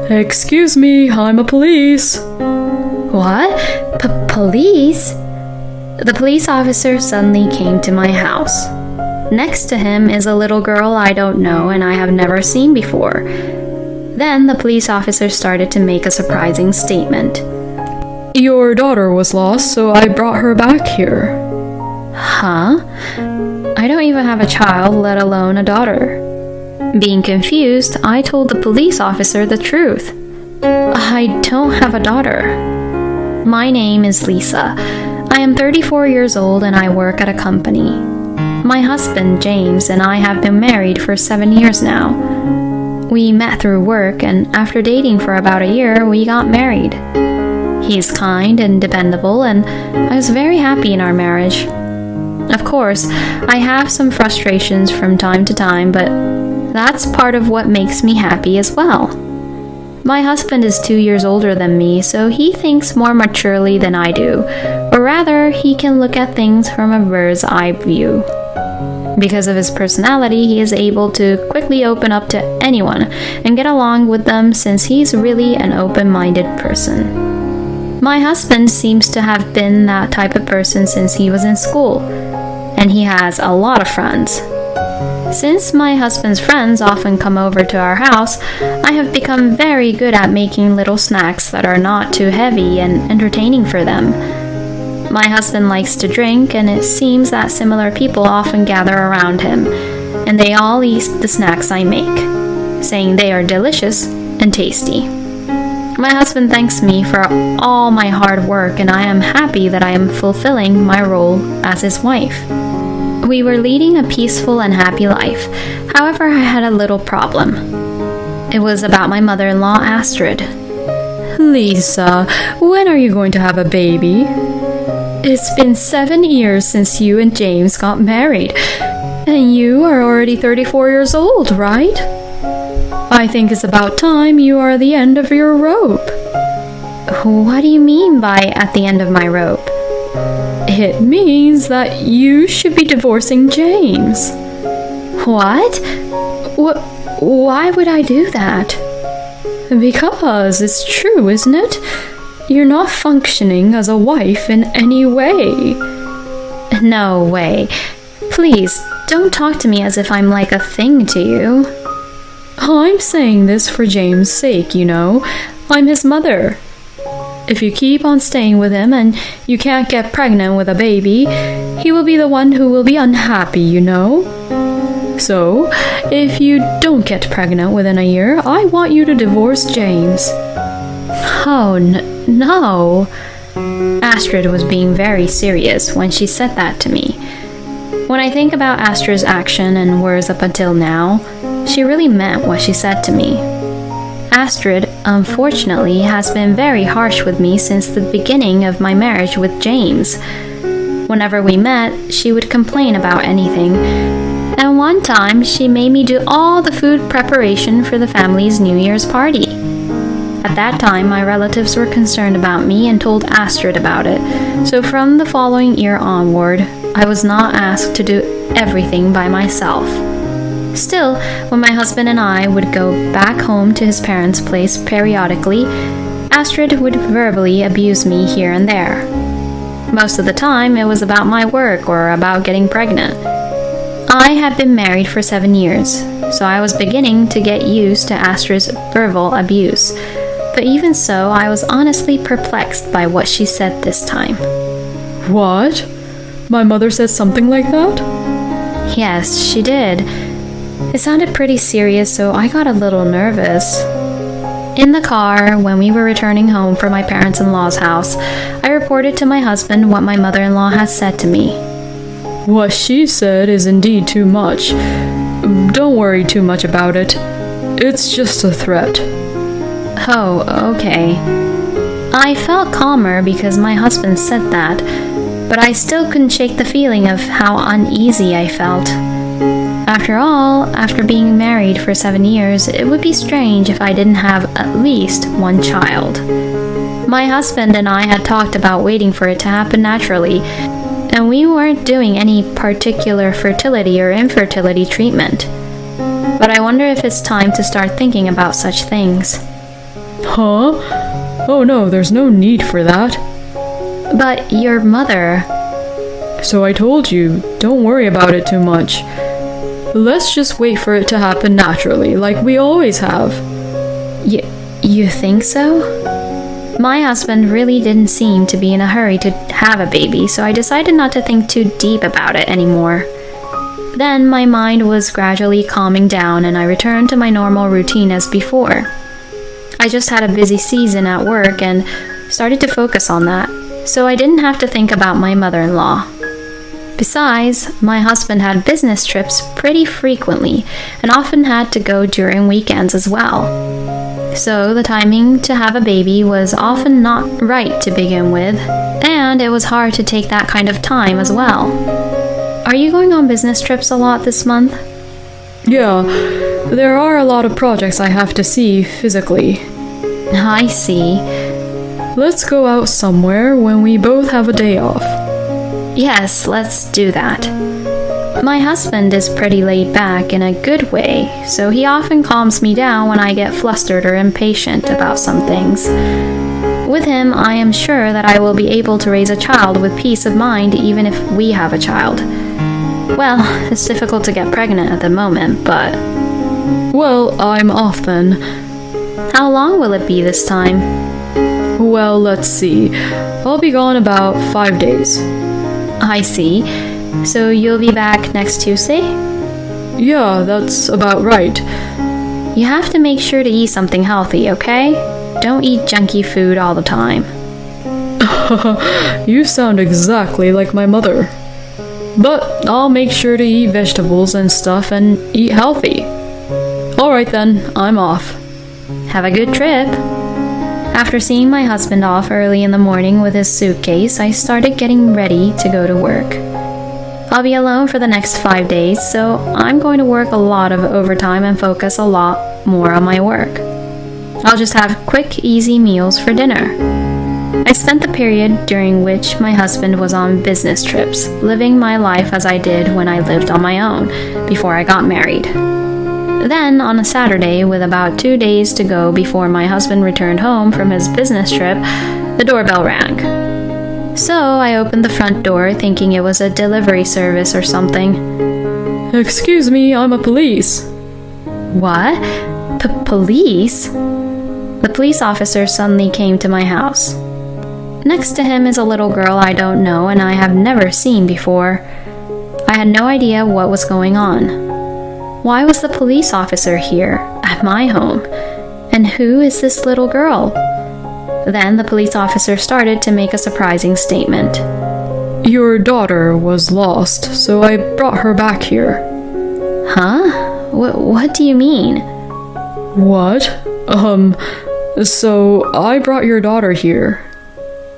Excuse me, I'm a police. What? Police? The police officer suddenly came to my house. Next to him is a little girl I don't know and I have never seen before. Then the police officer started to make a surprising statement. Your daughter was lost, so I brought her back here. Huh? I don't even have a child, let alone a daughter. Being confused, I told the police officer the truth. I don't have a daughter. My name is Lisa. I am 34 years old and I work at a company. My husband, James, and I have been married for 7 years now. We met through work, and after dating for about a year, we got married. He's kind and dependable, and I was very happy in our marriage. Of course, I have some frustrations from time to time, but that's part of what makes me happy as well. My husband is 2 years older than me, so he thinks more maturely than I do, or rather, he can look at things from a bird's eye view. Because of his personality, he is able to quickly open up to anyone and get along with them since he's really an open-minded person. My husband seems to have been that type of person since he was in school, and he has a lot of friends. Since my husband's friends often come over to our house, I have become very good at making little snacks that are not too heavy and entertaining for them. My husband likes to drink, and it seems that similar people often gather around him, and they all eat the snacks I make, saying they are delicious and tasty. My husband thanks me for all my hard work, and I am happy that I am fulfilling my role as his wife. We were leading a peaceful and happy life. However, I had a little problem. It was about my mother-in-law, Astrid. Lisa, when are you going to have a baby? It's been 7 years since you and James got married, and you are already 34 years old, right? I think it's about time you are at the end of your rope. What do you mean by at the end of my rope? It means that you should be divorcing James. What? Why would I do that? Because it's true, isn't it? You're not functioning as a wife in any way. No way. Please, don't talk to me as if I'm like a thing to you. I'm saying this for James' sake, you know. I'm his mother. If you keep on staying with him and you can't get pregnant with a baby, he will be the one who will be unhappy, you know. So, if you don't get pregnant within a year, I want you to divorce James. Oh, no. Astrid was being very serious when she said that to me. When I think about Astrid's action and words up until now, she really meant what she said to me. Astrid, unfortunately, has been very harsh with me since the beginning of my marriage with James. Whenever we met, she would complain about anything, and one time she made me do all the food preparation for the family's New Year's party. At that time, my relatives were concerned about me and told Astrid about it, so from the following year onward, I was not asked to do everything by myself. Still, when my husband and I would go back home to his parents' place periodically, Astrid would verbally abuse me here and there. Most of the time, it was about my work or about getting pregnant. I had been married for 7 years, so I was beginning to get used to Astrid's verbal abuse. But even so, I was honestly perplexed by what she said this time. What? My mother said something like that? Yes, she did. It sounded pretty serious, so I got a little nervous. In the car, when we were returning home from my parents-in-law's house, I reported to my husband what my mother-in-law had said to me. What she said is indeed too much. Don't worry too much about it. It's just a threat. Oh, okay. I felt calmer because my husband said that, but I still couldn't shake the feeling of how uneasy I felt. After all, after being married for 7 years, it would be strange if I didn't have at least one child. My husband and I had talked about waiting for it to happen naturally, and we weren't doing any particular fertility or infertility treatment. But I wonder if it's time to start thinking about such things. Huh? Oh no, there's no need for that. But your mother... So I told you, don't worry about it too much. Let's just wait for it to happen naturally, like we always have. You think so? My husband really didn't seem to be in a hurry to have a baby, so I decided not to think too deep about it anymore. Then my mind was gradually calming down and I returned to my normal routine as before. I just had a busy season at work and started to focus on that, so I didn't have to think about my mother-in-law. Besides, my husband had business trips pretty frequently and often had to go during weekends as well. So the timing to have a baby was often not right to begin with, and it was hard to take that kind of time as well. Are you going on business trips a lot this month? Yeah, there are a lot of projects I have to see physically. I see. Let's go out somewhere when we both have a day off. Yes, let's do that. My husband is pretty laid back in a good way, so he often calms me down when I get flustered or impatient about some things. With him, I am sure that I will be able to raise a child with peace of mind even if we have a child. Well, it's difficult to get pregnant at the moment, but... Well, I'm off then. How long will it be this time? Well, let's see. I'll be gone about 5 days. I see. So you'll be back next Tuesday? Yeah, that's about right. You have to make sure to eat something healthy, okay? Don't eat junky food all the time. You sound exactly like my mother. But I'll make sure to eat vegetables and stuff and eat healthy. Alright then, I'm off. Have a good trip. After seeing my husband off early in the morning with his suitcase, I started getting ready to go to work. I'll be alone for the next 5 days, so I'm going to work a lot of overtime and focus a lot more on my work. I'll just have quick, easy meals for dinner. I spent the period during which my husband was on business trips, living my life as I did when I lived on my own, before I got married. Then, on a Saturday, with about 2 days to go before my husband returned home from his business trip, the doorbell rang. So I opened the front door thinking it was a delivery service or something. Excuse me, I'm a police. What? Police? The police officer suddenly came to my house. Next to him is a little girl I don't know and I have never seen before. I had no idea what was going on. Why was the police officer here, at my home? And who is this little girl? Then the police officer started to make a surprising statement. Your daughter was lost, so I brought her back here. Huh? What do you mean? What? So I brought your daughter here.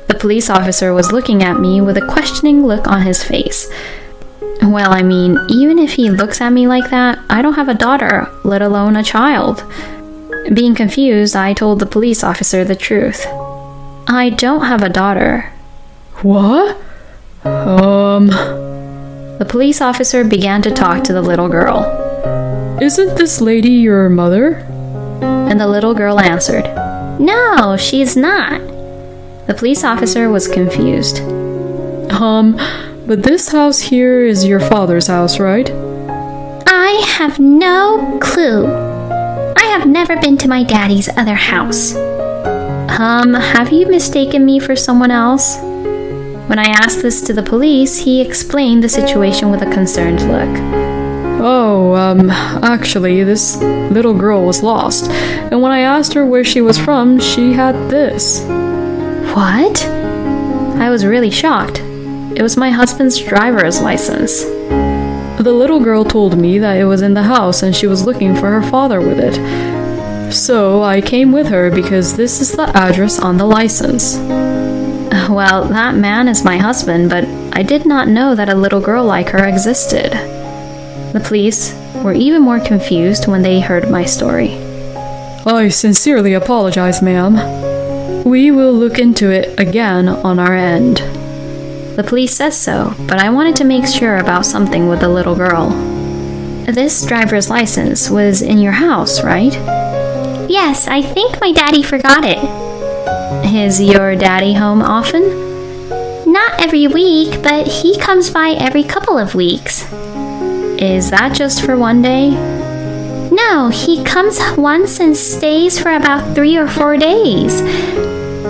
The police officer was looking at me with a questioning look on his face. Well, I mean, even if he looks at me like that, I don't have a daughter, let alone a child. Being confused, I told the police officer the truth. I don't have a daughter. What? The police officer began to talk to the little girl. Isn't this lady your mother? And the little girl answered, No, she's not. The police officer was confused. But this house here is your father's house, right? I have no clue. I have never been to my daddy's other house. Have you mistaken me for someone else? When I asked this to the police, he explained the situation with a concerned look. Oh, actually, this little girl was lost, and when I asked her where she was from, she had this. What? I was really shocked. It was my husband's driver's license. The little girl told me that it was in the house and she was looking for her father with it. So I came with her because this is the address on the license. Well, that man is my husband, but I did not know that a little girl like her existed. The police were even more confused when they heard my story. I sincerely apologize, ma'am. We will look into it again on our end. The police says so, but I wanted to make sure about something with the little girl. This driver's license was in your house, right? Yes, I think my daddy forgot it. Is your daddy home often? Not every week, but he comes by every couple of weeks. Is that just for one day? No, he comes once and stays for about 3 or 4 days.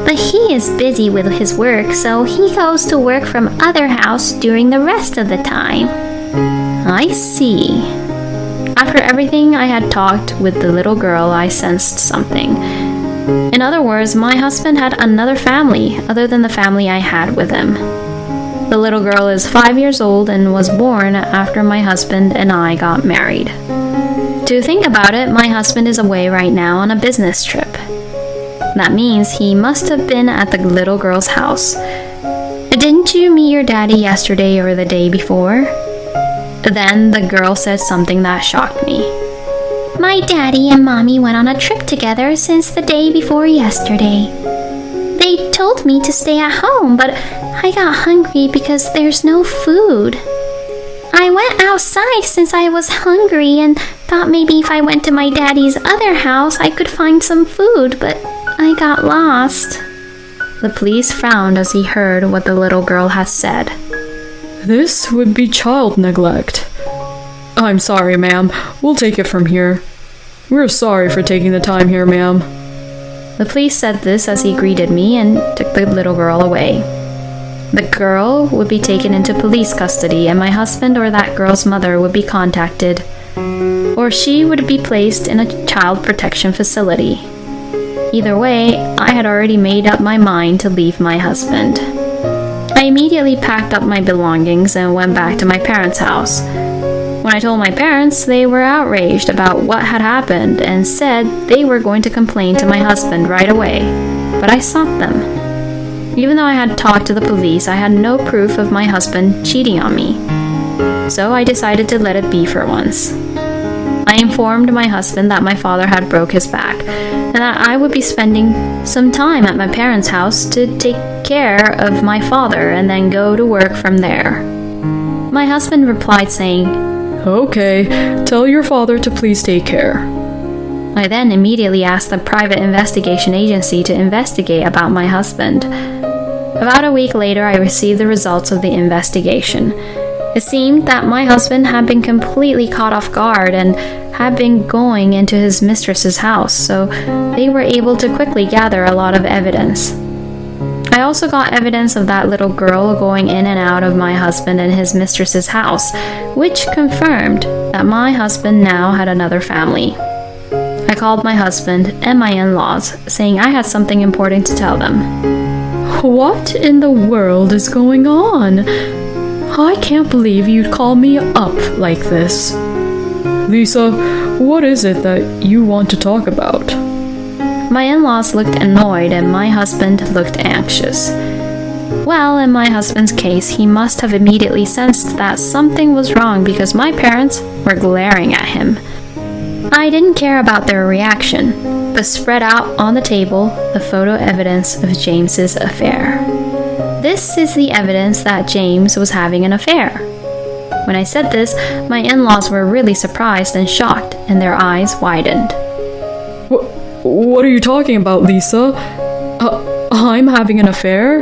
But he is busy with his work, so he goes to work from other house during the rest of the time. I see. After everything I had talked with the little girl, I sensed something. In other words, my husband had another family other than the family I had with him. The little girl is 5 years old and was born after my husband and I got married. To think about it, my husband is away right now on a business trip. That means he must have been at the little girl's house. Didn't you meet your daddy yesterday or the day before? Then the girl said something that shocked me. My daddy and mommy went on a trip together since the day before yesterday. They told me to stay at home, but I got hungry because there's no food. I went outside since I was hungry and thought maybe if I went to my daddy's other house I could find some food, but I got lost. The police frowned as he heard what the little girl had said. This would be child neglect. I'm sorry, ma'am. We'll take it from here. We're sorry for taking the time here, ma'am. The police said this as he greeted me and took the little girl away. The girl would be taken into police custody and my husband or that girl's mother would be contacted, or she would be placed in a child protection facility. Either way, I had already made up my mind to leave my husband. I immediately packed up my belongings and went back to my parents' house. When I told my parents, they were outraged about what had happened and said they were going to complain to my husband right away, but I stopped them. Even though I had talked to the police, I had no proof of my husband cheating on me. So I decided to let it be for once. I informed my husband that my father had broke his back and that I would be spending some time at my parents' house to take care of my father and then go to work from there. My husband replied saying, Okay, tell your father to please take care. I then immediately asked the private investigation agency to investigate about my husband. About a week later, I received the results of the investigation. It seemed that my husband had been completely caught off guard and had been going into his mistress's house, so they were able to quickly gather a lot of evidence. I also got evidence of that little girl going in and out of my husband and his mistress's house, which confirmed that my husband now had another family. I called my husband and my in-laws, saying I had something important to tell them. What in the world is going on? I can't believe you'd call me up like this. Lisa, what is it that you want to talk about? My in-laws looked annoyed and my husband looked anxious. Well, in my husband's case, he must have immediately sensed that something was wrong because my parents were glaring at him. I didn't care about their reaction, but spread out on the table the photo evidence of James's affair. This is the evidence that James was having an affair. When I said this, my in-laws were really surprised and shocked, and their eyes widened. What are you talking about, Lisa? I'm having an affair?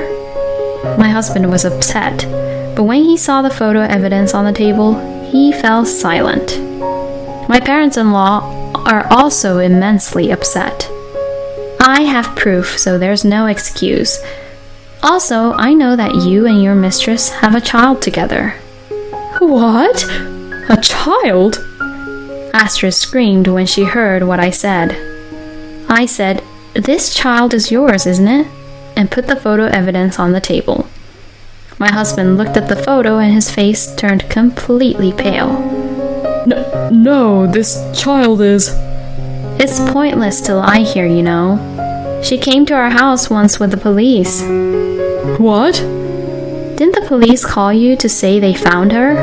My husband was upset, but when he saw the photo evidence on the table, he fell silent. My parents-in-law are also immensely upset. I have proof, so there's no excuse. Also, I know that you and your mistress have a child together. What? A child? Astrid screamed when she heard what I said. I said, "This child is yours, isn't it?" and put the photo evidence on the table. My husband looked at the photo and his face turned completely pale. No, this child is... It's pointless to lie here, you know. She came to our house once with the police. What? Didn't the police call you to say they found her?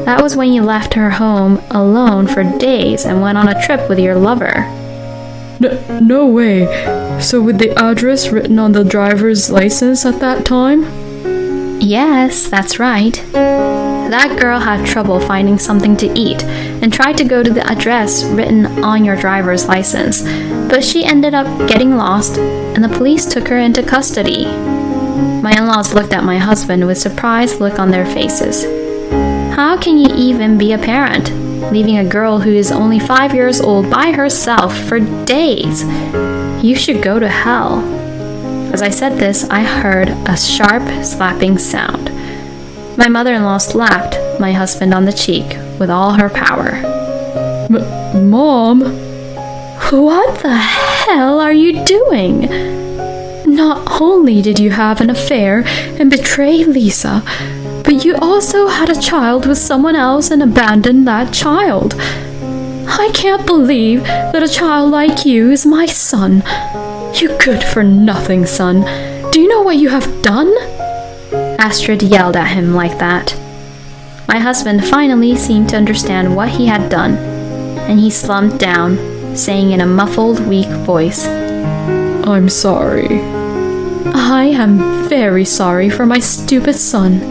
That was when you left her home alone for days and went on a trip with your lover. No way. So with the address written on the driver's license at that time? Yes, that's right. That girl had trouble finding something to eat and tried to go to the address written on your driver's license, but she ended up getting lost and the police took her into custody. My in-laws looked at my husband with surprised look on their faces. How can you even be a parent, leaving a girl who is only 5 years old by herself for days? You should go to hell. As I said this, I heard a sharp slapping sound. My mother-in-law slapped my husband on the cheek with all her power. Mom? What the hell are you doing? Not only did you have an affair and betray Lisa, but you also had a child with someone else and abandoned that child. I can't believe that a child like you is my son. You good-for-nothing son. Do you know what you have done? Astrid yelled at him like that. My husband finally seemed to understand what he had done, and he slumped down, saying in a muffled, weak voice, I'm sorry. I am very sorry for my stupid son.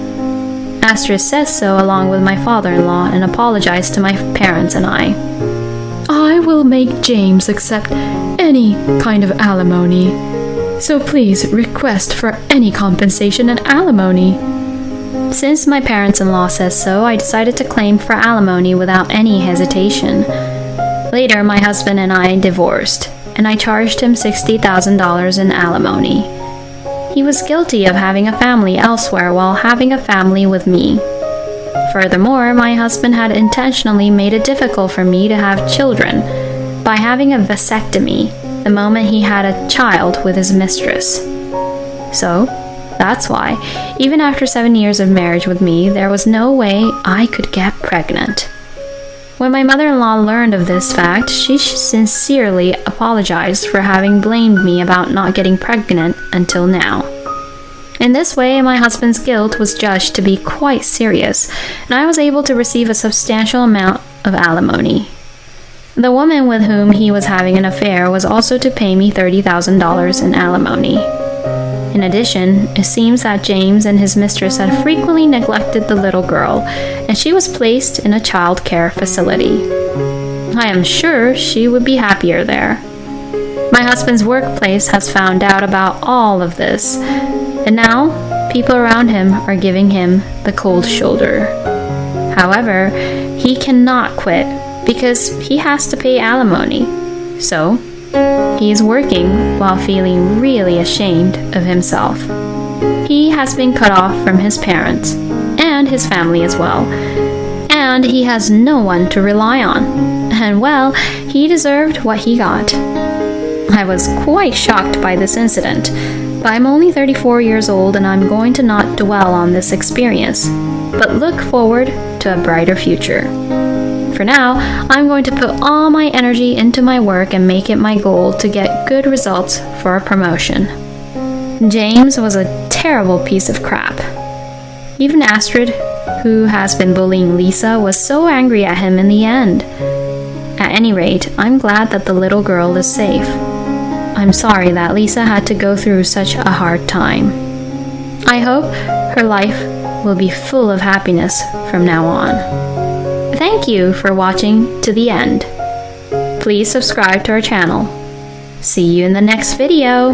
Astrid said so along with my father-in-law and apologized to my parents and I will make James accept any kind of alimony. So please request for any compensation and alimony. Since my parents-in-law says so, I decided to claim for alimony without any hesitation. Later, my husband and I divorced, and I charged him $60,000 in alimony. He was guilty of having a family elsewhere while having a family with me. Furthermore, my husband had intentionally made it difficult for me to have children by having a vasectomy the moment he had a child with his mistress. So, that's why, even after 7 years of marriage with me, there was no way I could get pregnant. When my mother-in-law learned of this fact, she sincerely apologized for having blamed me about not getting pregnant until now. In this way, my husband's guilt was judged to be quite serious, and I was able to receive a substantial amount of alimony. The woman with whom he was having an affair was also to pay me $30,000 in alimony. In addition, it seems that James and his mistress had frequently neglected the little girl, and she was placed in a child care facility. I am sure she would be happier there. My husband's workplace has found out about all of this, and now people around him are giving him the cold shoulder. However, he cannot quit because he has to pay alimony. So, he is working while feeling really ashamed of himself. He has been cut off from his parents and his family as well, and he has no one to rely on. And well, he deserved what he got. I was quite shocked by this incident, but I'm only 34 years old and I'm going to not dwell on this experience, but look forward to a brighter future. For now, I'm going to put all my energy into my work and make it my goal to get good results for a promotion. James was a terrible piece of crap. Even Astrid, who has been bullying Lisa, was so angry at him in the end. At any rate, I'm glad that the little girl is safe. I'm sorry that Lisa had to go through such a hard time. I hope her life will be full of happiness from now on. Thank you for watching to the end. Please subscribe to our channel. See you in the next video.